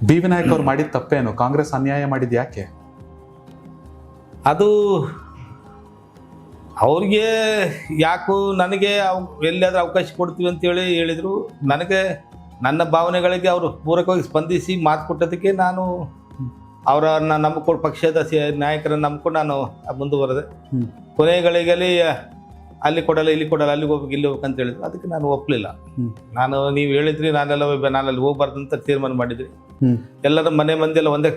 B Vinayak ಅವ್ರು ಮಾಡಿದ ತಪ್ಪೇನು? ಕಾಂಗ್ರೆಸ್ ಅನ್ಯಾಯ ಮಾಡಿದ್ ಯಾಕೆ? ಅದು ಅವ್ರಿಗೆ ಯಾಕೋ ನನಗೆ ಎಲ್ಲಿಯಾದ್ರೂ ಅವಕಾಶ ಕೊಡ್ತೀವಿ ಅಂತೇಳಿ ಹೇಳಿದರು. ನನಗೆ ನನ್ನ ಭಾವನೆಗಳಿಗೆ ಅವರು ಪೂರಕವಾಗಿ ಸ್ಪಂದಿಸಿ ಮಾತು ಕೊಟ್ಟದಕ್ಕೆ ನಾನು ಅವರನ್ನು ನಂಬಿಕೊಂಡು ಪಕ್ಷದ ನಾಯಕರನ್ನು ನಂಬಿಕೊಂಡು ನಾನು ಮುಂದುವರೆದೆ. ಕೊನೆಗಳಿಗಲ್ಲಿ ಅಲ್ಲಿ ಕೊಡಲ್ಲ ಇಲ್ಲಿ ಕೊಡಲ್ಲ, ಅಲ್ಲಿಗೆ ಹೋಗ್ಬೇಕು ಇಲ್ಲಿ ಹೋಗ್ಬೇಕು ಅಂತ ಹೇಳಿದ್ರು. ಅದಕ್ಕೆ ನಾನು ಒಪ್ಪಲಿಲ್ಲ. ನಾನು ನೀವು ಹೇಳಿದ್ರಿ ನಾನಲ್ಲಿ ಹೋಗ್ಬಾರ್ದು ಅಂತ ತೀರ್ಮಾನ ಮಾಡಿದ್ರಿ. ಎಲ್ಲರ ಮನೆ ಮಂದಿಯೆಲ್ಲ ಒಂದೇ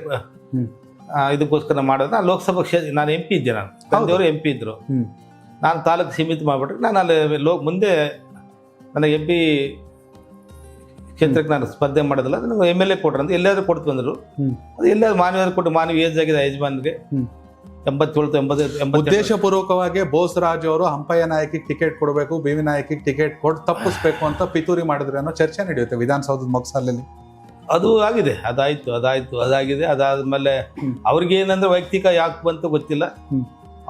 ಇದಕ್ಕೋಸ್ಕರ ಮಾಡೋದು. ನಾನು ಲೋಕಸಭಾ ಕ್ಷೇತ್ರ ನಾನು MP ಇದ್ದೆ, ನಾನು ತಂದೆಯವರು MP ಇದ್ದರು. ನಾನು ತಾಲೂಕು ಸೀಮಿತ ಮಾಡಿಬಿಟ್ರೆ ನಾನು ಅಲ್ಲಿ ಮುಂದೆ ನನಗೆ MP ಕ್ಷೇತ್ರಕ್ಕೆ ನಾನು ಸ್ಪರ್ಧೆ ಮಾಡೋದಿಲ್ಲ, ನನಗೆ MLA ಕೊಡ್ರಿ ಅಂತ ಎಲ್ಲಾದ್ರೂ ಕೊಡ್ತು ಬಂದರು. ಅದು ಎಲ್ಲಾದ್ರೂ ಮಾನವೀಯರು ಕೊಟ್ಟು ಮಾನವೀಯ ಏಜ್ ಆಗಿದೆ ಯಜಮಾನ್ಗೆ 87 ಉದ್ದೇಶಪೂರ್ವಕವಾಗಿ ಬೋಸರಾಜ್ ಅವರು ಹಂಪಯ್ಯ ನಾಯಕಿಗೆ ಟಿಕೆಟ್ ಕೊಡಬೇಕು, ಬಿ ವಿನಾಯಕಿಗೆ ಟಿಕೆಟ್ ಕೊಟ್ಟು ತಪ್ಪಿಸ್ಬೇಕು ಅಂತ ಪಿತೂರಿ ಮಾಡಿದ್ರೆ ಅನ್ನೋ ಚರ್ಚೆ ನಡೆಯುತ್ತೆ ವಿಧಾನಸೌಧದ ಮೊಗಸಲ್ಲಿ. ಅದು ಆಗಿದೆ, ಅದಾಗಿದೆ. ಅದಾದ್ಮೇಲೆ ಅವ್ರಿಗೆ ಏನಂದ್ರೆ ವೈಯಕ್ತಿಕ ಯಾಕೆ ಬಂತು ಗೊತ್ತಿಲ್ಲ.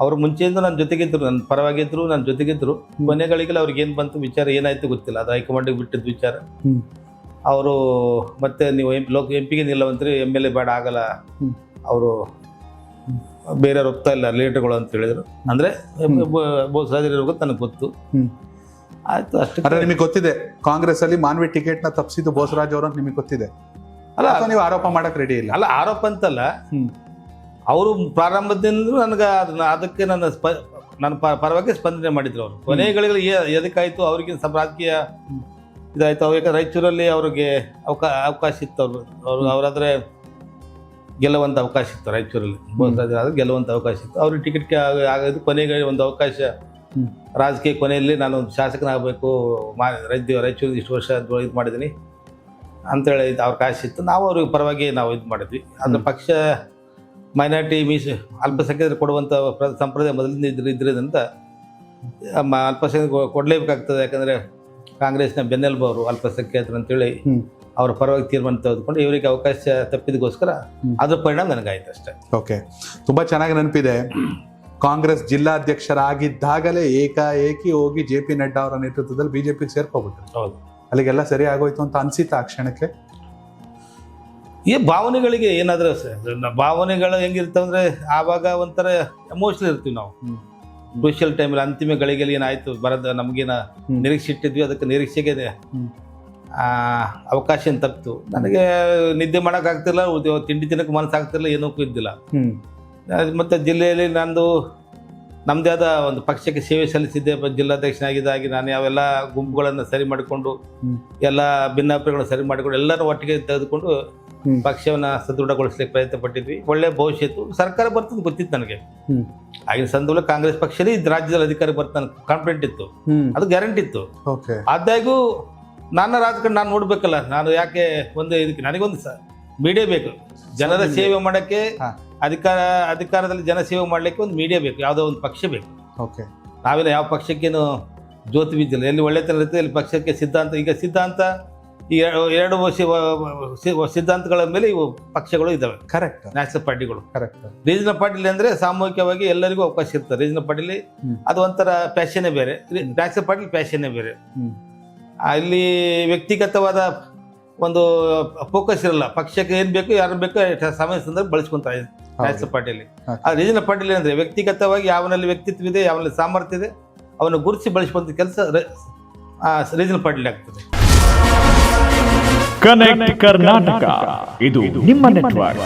ಅವ್ರು ಮುಂಚೆಯಿಂದ ನನ್ನ ಜೊತೆಗಿದ್ರು, ನನ್ನ ಪರವಾಗಿದ್ರು, ನನ್ನ ಜೊತೆಗಿದ್ರು. ಕೊನೆಗಳಿಗೆಲ್ಲ ಅವ್ರಿಗೆ ಏನು ಬಂತು ವಿಚಾರ ಏನಾಯ್ತು ಗೊತ್ತಿಲ್ಲ. ಅದು ಹೈಕಮಾಂಡಿಗೆ ಬಿಟ್ಟಿದ್ದು ವಿಚಾರ. ಅವರು ಮತ್ತೆ ನೀವು MP ನಿಲ್ಲವಂತ್ರಿ, MLA ಬೇಡ ಆಗಲ್ಲ, ಅವರು ಬೇರೆಯವ್ರು ಒಪ್ತಾ ಇಲ್ಲ ಲೀಡರ್ಗಳು ಅಂತ ಹೇಳಿದ್ರು. ಅಂದ್ರೆ ಬೋಸರಾಜ್ ನನಗೆ ಗೊತ್ತು. ಆಯ್ತು, ಅಷ್ಟೇ. ನಿಮಗೆ ಗೊತ್ತಿದೆ ಕಾಂಗ್ರೆಸ್ ಅಲ್ಲಿ ಮಾನ್ವಿ ಟಿಕೆಟ್ ನ ತಪ್ಪಿಸಿದ್ದು ಬೋಸರಾಜ್ ಅವರು ಅಂತ ನಿಮಗೆ ಗೊತ್ತಿದೆ ಅಲ್ಲ? ನೀವು ಆರೋಪ ಮಾಡಕ್ ರೆಡಿ ಇಲ್ಲ? ಅಲ್ಲ, ಆರೋಪ ಅಂತಲ್ಲ. ಅವರು ಪ್ರಾರಂಭದಿಂದ ನನಗೆ ಅದಕ್ಕೆ ನನ್ನ ಪರವಾಗಿ ಸ್ಪಂದನೆ ಮಾಡಿದ್ರು. ಅವರು ಕೊನೆಗಳಿಗೆ ಎದಕ್ಕಾಯ್ತು ಅವ್ರಿಗೆ ರಾಜಕೀಯ ಇದಾಯ್ತು. ಅವ್ರಿಗೆ ರಾಯಚೂರಲ್ಲಿ ಅವ್ರಿಗೆ ಅವಕಾಶ ಇತ್ತು. ಅವರಾದ್ರೆ ಗೆಲ್ಲುವಂಥ ಅವಕಾಶ ಇತ್ತು ರಾಯಚೂರಲ್ಲಿ. ಬೋಸರಾಜ್ ಗೆಲ್ಲುವಂಥ ಅವಕಾಶ ಇತ್ತು. ಅವ್ರಿಗೆ ಟಿಕೆಟ್ಗೆ ಆಗೋದು ಕೊನೆಗೆ ಒಂದು ಅವಕಾಶ. ರಾಜಕೀಯ ಕೊನೆಯಲ್ಲಿ ನಾನು ಒಂದು ಶಾಸಕನಾಗಬೇಕು, ರಾಯಚೂರಿಗೆ ಇಷ್ಟು ವರ್ಷ ಇದು ಮಾಡಿದ್ದೀನಿ ಅಂತೇಳಿ ಅವಕಾಶ ಇತ್ತು. ನಾವು ಅವ್ರಿಗೆ ಪರವಾಗಿ ನಾವು ಇದು ಮಾಡಿದ್ವಿ. ಆದರೆ ಪಕ್ಷ ಮೈನಾರಿಟಿ ಅಲ್ಪಸಂಖ್ಯಾತರು ಕೊಡುವಂಥ ಸಂಪ್ರದಾಯ ಮೊದಲಿಂದ ಇದ್ರಿಂದ ಅಲ್ಪಸಂಖ್ಯಾತರು ಕೊಡಲೇಬೇಕಾಗ್ತದೆ. ಯಾಕಂದರೆ ಕಾಂಗ್ರೆಸ್ನ ಬೆನ್ನೆಲುಬು ಅವರು ಅಲ್ಪಸಂಖ್ಯಾತರು ಅಂತೇಳಿ ಅವ್ರ ಪರವಾಗಿ ತೀರ್ಮಾನ ತೆಗೆದುಕೊಂಡು ಇವರಿಗೆ ಅವಕಾಶ ತಪ್ಪಿದಕ್ಕೋಸ್ಕರ ಅದ್ರ ಪರಿಣಾಮ ನನಗಾಯ್ತು ಅಷ್ಟೇ. ಓಕೆ, ತುಂಬ ಚೆನ್ನಾಗಿ ನೆನಪಿದೆ. ಕಾಂಗ್ರೆಸ್ ಜಿಲ್ಲಾಧ್ಯಕ್ಷರಾಗಿದ್ದಾಗಲೇ ಏಕಾಏಕಿ ಹೋಗಿ JP ನಡ್ಡಾ ಅವರ ನೇತೃತ್ವದಲ್ಲಿ BJPಗೆ ಸೇರ್ಕೊಬಿಟ್ರು. ಹೌದು, ಅಲ್ಲಿಗೆಲ್ಲ ಸರಿ ಆಗೋಯ್ತು ಅಂತ ಅನ್ಸಿತ್ತು ಆ ಕ್ಷಣಕ್ಕೆ? ಈ ಭಾವನೆಗಳಿಗೆ ಏನಾದರೂ ಭಾವನೆಗಳು ಹೆಂಗಿರ್ತವಂದ್ರೆ ಆವಾಗ ಒಂಥರ ಎಮೋಷನಲ್ ಇರ್ತೀವಿ ನಾವು. ಕ್ರೂಷಿಯಲ್ ಟೈಮಲ್ಲಿ ಅಂತಿಮ ಗಳಿಗೆಯಲ್ಲಿ ಏನಾಯ್ತು ಬರೋದು, ನಮಗೇನ ನಿರೀಕ್ಷೆ ಇಟ್ಟಿದ್ವಿ, ಅದಕ್ಕೆ ನಿರೀಕ್ಷೆಗೆ ಅವಕಾಶ ಏನು ತಪ್ಪಿತು. ನನಗೆ ನಿದ್ದೆ ಮಾಡೋಕ್ಕಾಗ್ತಿಲ್ಲ, ತಿಂಡಿ ತಿನ್ನಕ್ಕೆ ಮನಸ್ಸಾಗ್ತಿಲ್ಲ, ಏನಕ್ಕೂ ಇದ್ದಿಲ್ಲ. ಮತ್ತು ಜಿಲ್ಲೆಯಲ್ಲಿ ನಮ್ಮದೇ ಆದ ಒಂದು ಪಕ್ಷಕ್ಕೆ ಸೇವೆ ಸಲ್ಲಿಸಿದ್ದೆ. ಜಿಲ್ಲಾಧ್ಯಕ್ಷನಾಗಿದ್ದಾಗಿ ನಾನು ಯಾವೆಲ್ಲ ಗುಂಪುಗಳನ್ನು ಸರಿ ಮಾಡಿಕೊಂಡು, ಎಲ್ಲ ಭಿನ್ನಾಭಿಪ್ರಾಯಗಳನ್ನು ಸರಿ ಮಾಡಿಕೊಂಡು ಎಲ್ಲರೂ ಒಟ್ಟಿಗೆ ತೆಗೆದುಕೊಂಡು ಪಕ್ಷವನ್ನು ಸದೃಢಗೊಳಿಸ್ಲಿಕ್ಕೆ ಪ್ರಯತ್ನ ಪಟ್ಟಿದ್ವಿ. ಒಳ್ಳೆ ಭವಿಷ್ಯತ್ತು. ಸರ್ಕಾರ ಬರ್ತದೆ ಗೊತ್ತಿತ್ತು ನನಗೆ. ಆಗಿನ ಸಂದರ್ಭದಲ್ಲಿ ಕಾಂಗ್ರೆಸ್ ಪಕ್ಷನೇ ರಾಜ್ಯದಲ್ಲಿ ಅಧಿಕಾರ ಬರ್ತಾನೆ ಕಾನ್ಫಿಡೆಂಟ್ ಇತ್ತು, ಅದು ಗ್ಯಾರಂಟಿ ಇತ್ತು. ಆದಾಗ್ಯೂ ನನ್ನ ರಾಜಕಾರಣ ನಾನು ನೋಡ್ಬೇಕಲ್ಲ, ನಾನು ಯಾಕೆ ಒಂದು ಇದಕ್ಕೆ ನನಗೊಂದು ಮೀಡಿಯಾ ಬೇಕು. ಜನರ ಸೇವೆ ಮಾಡೋಕ್ಕೆ, ಅಧಿಕಾರದಲ್ಲಿ ಜನ ಸೇವೆ ಮಾಡಲಿಕ್ಕೆ ಒಂದು ಮೀಡಿಯಾ ಬೇಕು, ಯಾವುದೋ ಒಂದು ಪಕ್ಷ ಬೇಕು. ನಾವೆಲ್ಲ ಯಾವ ಪಕ್ಷಕ್ಕೇನು ಜ್ಯೋತಿ ಬಿದ್ದಿಲ್ಲ. ಎಲ್ಲಿ ಒಳ್ಳೆತನ ಇರುತ್ತೆ ಇಲ್ಲಿ ಪಕ್ಷಕ್ಕೆ ಸಿದ್ಧಾಂತ. ಈಗ ಸಿದ್ಧಾಂತ ಈ 2 ಸಿದ್ಧಾಂತಗಳ ಮೇಲೆ ಇವು ಪಕ್ಷಗಳು ಇದ್ದಾವೆ. ಕರೆಕ್ಟ್. ನ್ಯಾಷನಲ್ ಪಾರ್ಟಿಗಳು. ಕರೆಕ್ಟ್. ರೀಜನಲ್ ಪಾರ್ಟಿಲಿ ಅಂದರೆ ಸಾಮೂಹಿಕವಾಗಿ ಎಲ್ಲರಿಗೂ ಅವಕಾಶ ಇರ್ತದೆ. ರೀಜನಲ್ ಪಾರ್ಟಿಲಿ ಅದು ಒಂಥರ ಪ್ಯಾಷನ್ನೇ ಬೇರೆ, ನ್ಯಾಷನಲ್ ಪಾರ್ಟಿಲಿ ಪ್ಯಾಷನ್ನೇ ಬೇರೆ. ಇಲ್ಲಿ ವ್ಯಕ್ತಿಗತವಾದ ಒಂದು ಫೋಕಸ್ ಇರಲ್ಲ. ಪಕ್ಷಕ್ಕೆ ಏನು ಬೇಕು, ಯಾರು ಬೇಕು ಸಮಯ ಸಂದರ್ಭ ಬಳಸ್ಕೊಂತಾರೆ ನ್ಯಾಷನಲ್ ಪಾರ್ಟಿಯಲ್ಲಿ. ಆ ರೀಜನಲ್ ಪಾರ್ಟಿಲಿ ಅಂದರೆ ವ್ಯಕ್ತಿಗತವಾಗಿ ಯಾವನಲ್ಲಿ ವ್ಯಕ್ತಿತ್ವ ಇದೆ, ಯಾವನಲ್ಲಿ ಸಾಮರ್ಥ್ಯ ಇದೆ, ಅವನ್ನ ಗುರುತಿಸಿ ಬಳಸುವಂಥ ಕೆಲಸ ರೀಜನಲ್ ಪಾರ್ಟಿಲಿ ಆಗ್ತದೆ. ಕನೆಕ್ಟ್ ಕರ್ನಾಟಕ, ಇದು ನಿಮ್ಮ ನೆಟ್ವರ್ಕ್.